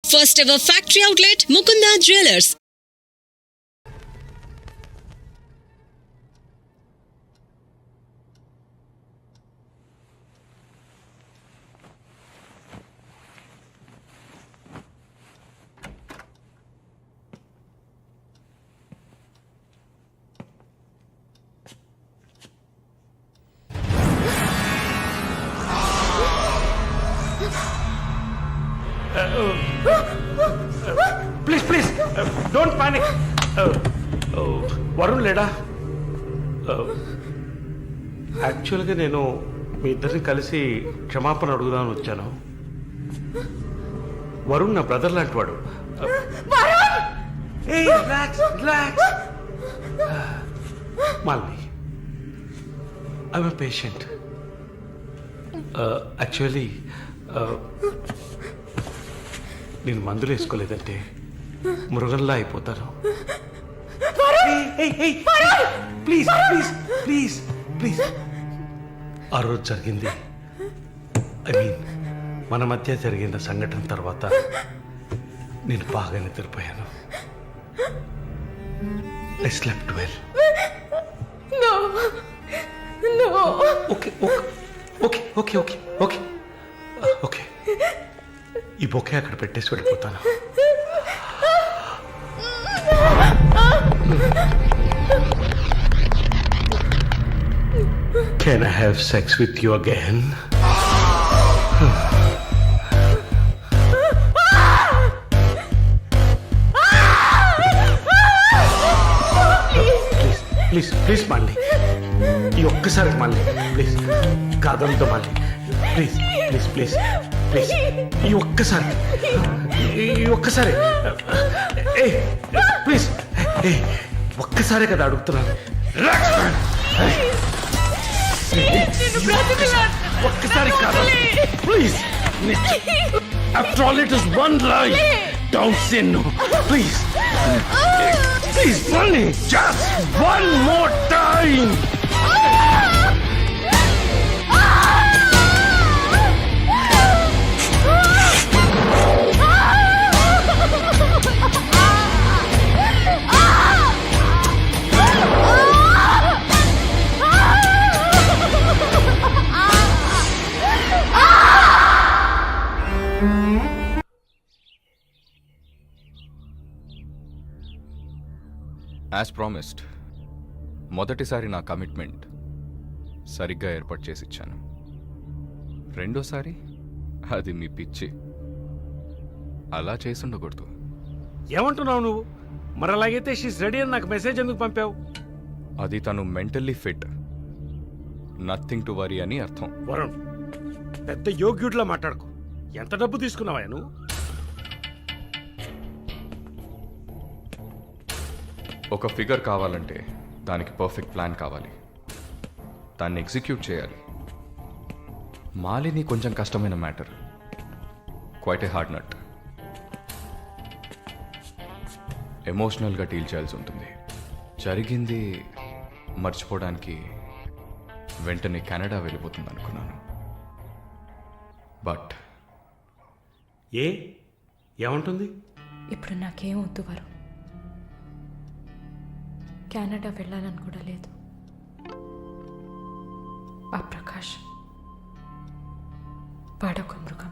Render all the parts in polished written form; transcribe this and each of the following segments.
First ever factory outlet, Mukunda Jewelers. Please don't panic. Varun లేడా? యాక్చువల్గా నేను మీ ఇద్దరిని కలిసి క్షమాపణ అడుగుదామని వచ్చాను. వరుణ్ నా బ్రదర్ లాంటి వాడు. మాల్ని ఐఎమ్ ఏ పేషెంట్. యాక్చువల్లీ నేను మందులు వేసుకోలేదంటే మృగంలా అయిపోతాను. Please please please please. ఆ రోజు జరిగింది, ఐ మీన్ మన మధ్య జరిగిన సంఘటన తర్వాత నేను బాగా నిద్రపోయాను. I slept well. Okay okay okay okay okay okay. ఈ బొకే అక్కడ పెట్టేసి వెళ్ళిపోతాను. Can I have sex with you again? Please please మళ్ళీ ఈ ఒక్కసారి మళ్ళీ ప్లీజ్ కాదంతో మళ్ళీ ప్లీజ్ ప్లీజ్ ప్లీజ్ ప్లీజ్ ఈ ఒక్కసారి ఏ ప్లీజ్ ఏ ఒక్కసారే కదా అడుగుతున్నాను. ఒక్కసారి కాదు please. After all it is one life. Don't say no please please మళ్ళీ just one more time. As promised మొదటిసారి నా కమిట్మెంట్ సరిగ్గా ఏర్పాటు చేసి ఇచ్చాను. రెండోసారి అది మీ పిచ్చి. అలా చేసి ఉండకూడదు. ఏమంటున్నావు నువ్వు? మరి అలాగైతే షీస్ రెడీ అని నాకు మెసేజ్ ఎందుకు పంపావు? అది తను mentally fit, nothing to worry అని అర్థం. వరుణ్, పెద్ద యోగ్యుడిలా మాట్లాడుకో. ఎంత డబ్బు తీసుకున్నావా నువ్వు? ఒక ఫిగర్ కావాలంటే దానికి పర్ఫెక్ట్ ప్లాన్ కావాలి, దాన్ని ఎగ్జిక్యూట్ చేయాలి. మాలిని కొంచెం కష్టమైన matter, quite a hard nut. ఎమోషనల్గా డీల్ చేయాల్సి ఉంటుంది. జరిగింది మర్చిపోవడానికి వెంటనే కెనడా వెళ్ళిపోతుంది అనుకున్నాను. బట్ ఏమంటుంది? ఇప్పుడు నాకేం వద్దు వరుణ్. కెనడా వెళ్ళాలని కూడా లేదు. ఆ ప్రకాష్ వాడొక మృగం.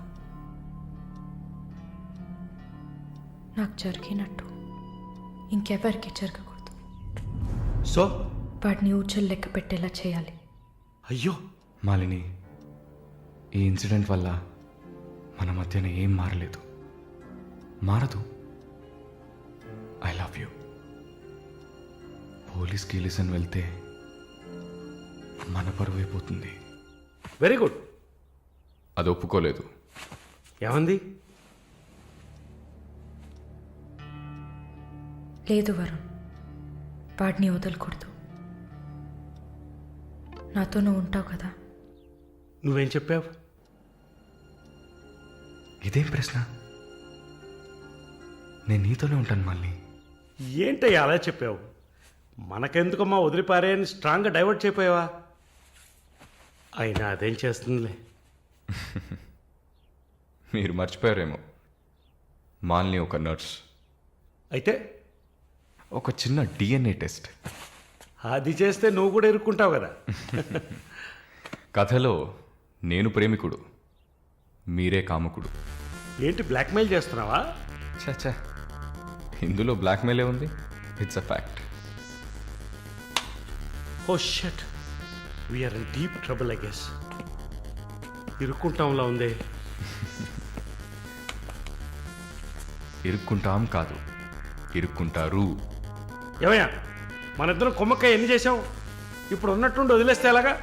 నాకు జరిగినట్టు ఇంకెవరికి జరగకూడదు. సో వాడిని ఊచలు లెక్క పెట్టేలా చేయాలి. అయ్యో మాలిని, ఈ ఇన్సిడెంట్ వల్ల మన మధ్యన ఏం మారలేదు, మారదు. I love you. పోలీస్ గీలిసన్ వెళ్తే మన పరువు అయిపోతుంది. Very good. అది ఒప్పుకోలేదు. ఏమంది? లేదు వరుణ్, వాడిని వదలకూడదు. నాతో నువ్వు ఉంటావు కదా. నువ్వేం చెప్పావు? ఇదేం ప్రశ్న? నేను నీతోనే ఉంటాను మళ్ళీ. ఏంటయ్యా అలా చెప్పావు? మనకెందుకమ్మా వదిలిపారే అని స్ట్రాంగ్గా డైవర్ట్ చేయపోయావా? అయినా అదేం చేస్తుందిలే. మీరు మర్చిపోయారేమో, మాల్ని ఒక నర్స్. అయితే ఒక చిన్న డిఎన్ఏ టెస్ట్. అది చేస్తే నువ్వు కూడా ఇరుక్కుంటావు కదా. కథలో నేను ప్రేమికుడు, మీరే కాముకుడు. ఏంటి బ్లాక్మెయిల్ చేస్తున్నావా? చచ్చా, ఇందులో బ్లాక్మెయిలే ఉంది. It's a fact. Oh shut, we're in deep trouble I guess. ఇరుక్కుంటాంలా ఉంది. ఇరుక్కుంటాం కాదు, ఇరుక్కుంటారు. ఏమయ్యా, మన ఇద్దరం కొమ్మక్కాయ ఎన్ని చేసాం? ఇప్పుడు ఉన్నట్టుండి వదిలేస్తే ఎలాగా?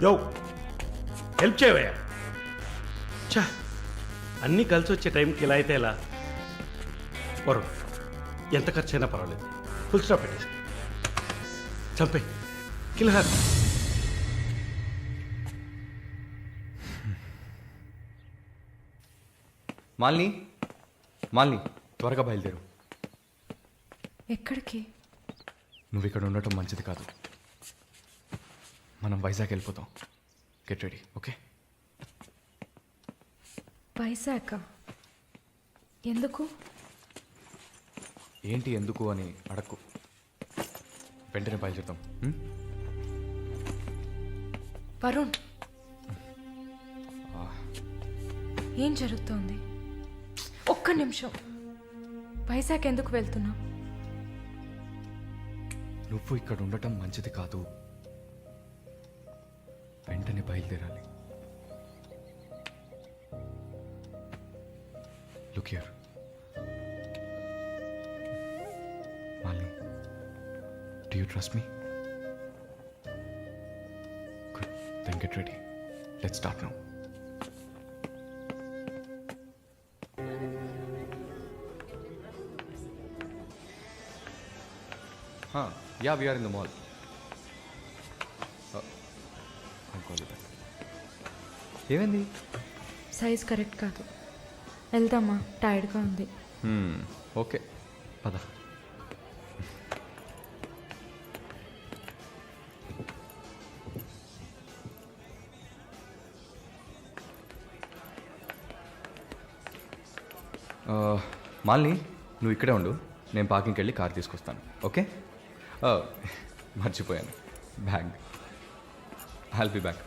యో, హెల్ప్ చేయవయ్యా. చా, అన్నీ కలిసి వచ్చే టైంకి ఇలా అయితే ఎలా? వరుణ్, ఎంత ఖర్చు అయినా పర్వాలేదు, ఫుల్ స్టాప్ పెట్టేసి చంపే కిల్హర్. మాలిని, మాలిని, త్వరగా బయలుదేరు. ఎక్కడికి? నువ్వు ఇక్కడ ఉండటం మంచిది కాదు. మనం వైజాగ్ వెళ్ళిపోతాం. Get ready, okay? వైజాగ్ ఎందుకు? ఏంటి ఎందుకు అని అడక్కు, వెంటనే బయలుదేరుతాం. వరుణ్, ఏం జరుగుతోంది? ఒక్క నిమిషం. వైజాగ్ ఎందుకు వెళ్తున్నావు? నువ్వు ఇక్కడ ఉండటం మంచిది కాదు. వెంటనే బయలుదేరాలి. Look here Malini, do you trust me? Good, then get ready. Let's start now. Yeah, we are in the mall. I'll call you back. ఏమైంది? సైజ్ కరెక్ట్ కాదు. వెళ్దామా? టైర్డ్గా ఉంది. ఓకే, పద. మాలిని, నువ్వు ఇక్కడే ఉండు, నేను పార్కింగ్కి వెళ్ళి కార్ తీసుకొస్తాను, ఓకే? మర్చిపోయాను, బ్యాగ్. I'll be back.